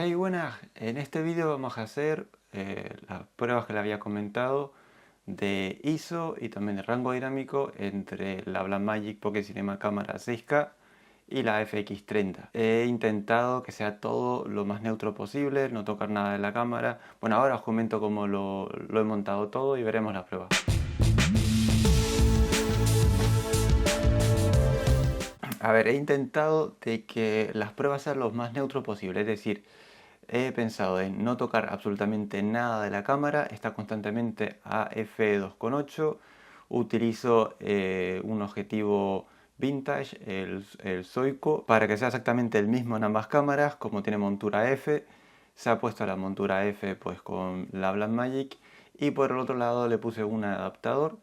Hey, buenas. En este vídeo vamos a hacer las pruebas que le había comentado de ISO y también de rango dinámico entre la Blackmagic Pocket Cinema Cámara 6K y la FX30. He intentado que sea todo lo más neutro posible, no tocar nada de la cámara. Bueno, ahora os comento cómo lo he montado todo y veremos la prueba. A ver, he intentado de que las pruebas sean lo más neutro posible, es decir, he pensado en no tocar absolutamente nada de la cámara, está constantemente a f2.8, utilizo un objetivo vintage, el Soico, para que sea exactamente el mismo en ambas cámaras, como tiene montura F, se ha puesto la montura F pues con la Blackmagic y por el otro lado le puse un adaptador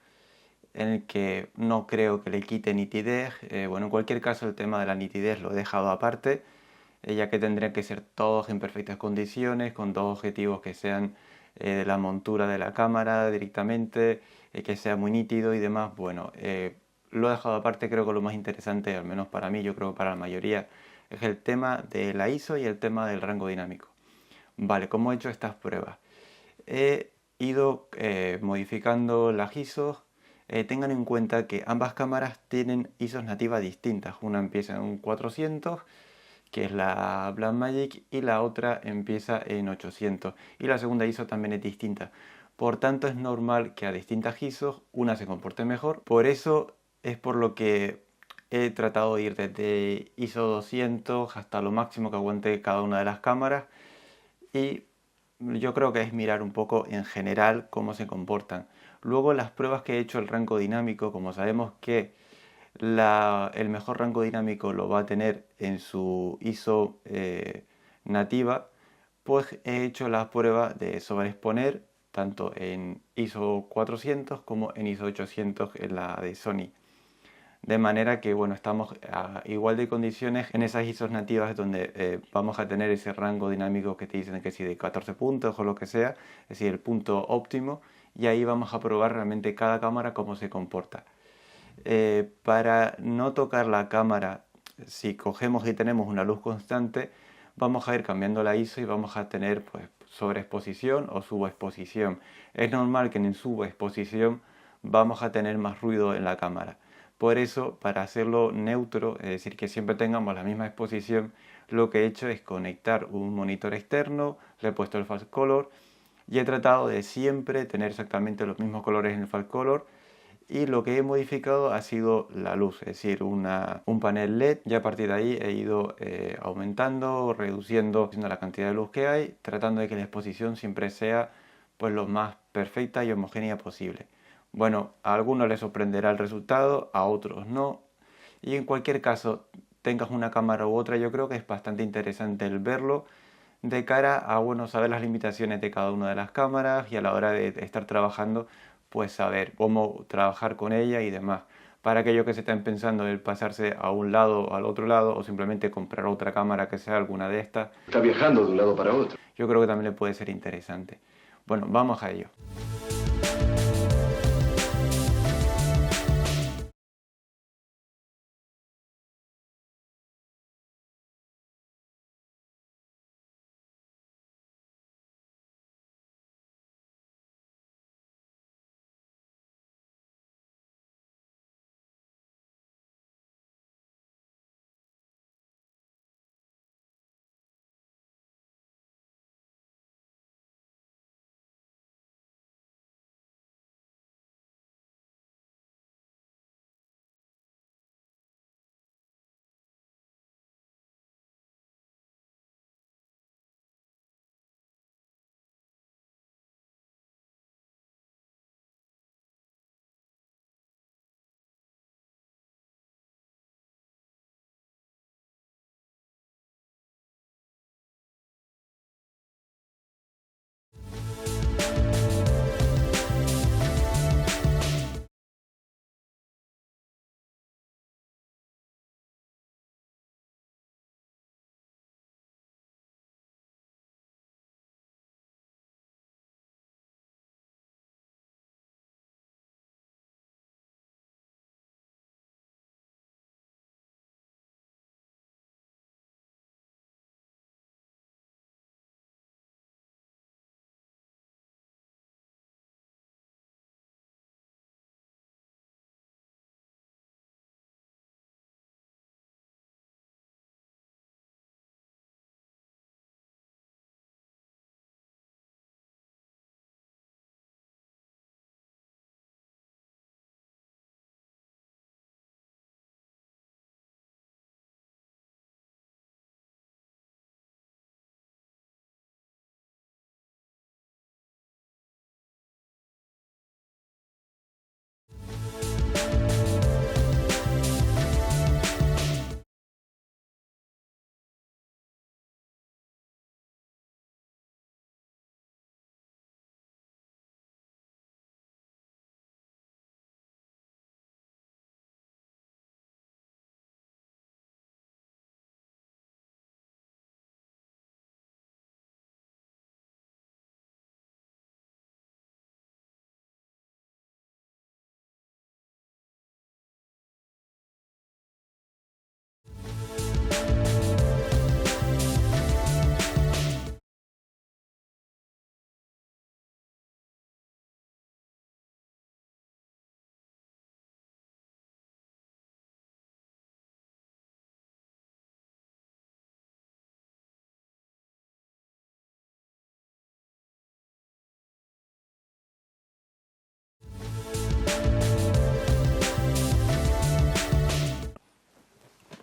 en el que no creo que le quite nitidez. Bueno, en cualquier caso el tema de la nitidez lo he dejado aparte, ya que tendrían que ser todos en perfectas condiciones, con dos objetivos que sean de la montura de la cámara directamente, que sea muy nítido y demás. Bueno, lo he dejado aparte. Creo que lo más interesante, al menos para mí, yo creo que para la mayoría, es el tema de la ISO y el tema del rango dinámico. Vale, ¿cómo he hecho estas pruebas? He ido modificando las ISOs. Tengan en cuenta que ambas cámaras tienen ISOs nativas distintas. Una empieza en un 400, que es la Blackmagic, y la otra empieza en 800. Y la segunda ISO también es distinta. Por tanto, es normal que a distintas ISOs una se comporte mejor. Por eso es por lo que he tratado de ir desde ISO 200 hasta lo máximo que aguante cada una de las cámaras. Y yo creo que es mirar un poco en general cómo se comportan. Luego las pruebas que he hecho el rango dinámico, como sabemos que el mejor rango dinámico lo va a tener en su ISO nativa, pues he hecho la prueba de sobreexponer tanto en ISO 400 como en ISO 800 en la de Sony. De manera que, bueno, estamos a igual de condiciones en esas ISOs nativas donde vamos a tener ese rango dinámico que te dicen que si de 14 puntos o lo que sea, es decir, el punto óptimo, y ahí vamos a probar realmente cada cámara cómo se comporta. Para no tocar la cámara, si cogemos y tenemos una luz constante, vamos a ir cambiando la ISO y vamos a tener pues sobreexposición o subexposición. Es normal que en subexposición vamos a tener más ruido en la cámara. Por eso, para hacerlo neutro, es decir, que siempre tengamos la misma exposición, lo que he hecho es conectar un monitor externo, le he puesto el false color y he tratado de siempre tener exactamente los mismos colores en el false color, y lo que he modificado ha sido la luz, es decir, un panel LED, y a partir de ahí he ido aumentando, reduciendo la cantidad de luz que hay, tratando de que la exposición siempre sea pues lo más perfecta y homogénea posible. Bueno, a algunos les sorprenderá el resultado, a otros no, y en cualquier caso, tengas una cámara u otra, yo creo que es bastante interesante el verlo de cara a, bueno, saber las limitaciones de cada una de las cámaras y a la hora de estar trabajando, pues saber cómo trabajar con ella y demás. Para aquellos que se estén pensando en pasarse a un lado o al otro lado o simplemente comprar otra cámara que sea alguna de estas, Está viajando de un lado para otro. yo creo que también le puede ser interesante. Bueno, vamos a ello.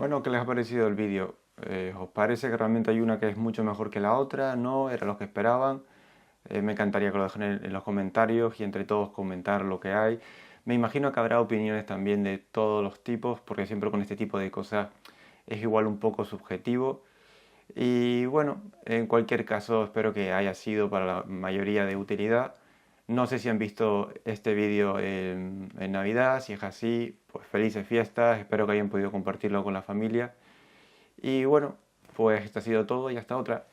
Bueno, ¿qué les ha parecido el vídeo? ¿Os parece que realmente hay una que es mucho mejor que la otra? ¿No? ¿Era lo que esperaban? Me encantaría que lo dejen en los comentarios y entre todos comentar lo que hay. Me imagino que habrá opiniones también de todos los tipos, porque siempre con este tipo de cosas es igual un poco subjetivo. Y bueno, en cualquier caso espero que haya sido para la mayoría de utilidad. No sé si han visto este vídeo en Navidad, si es así, pues felices fiestas, espero que hayan podido compartirlo con la familia. Y bueno, pues esto ha sido todo y hasta otra.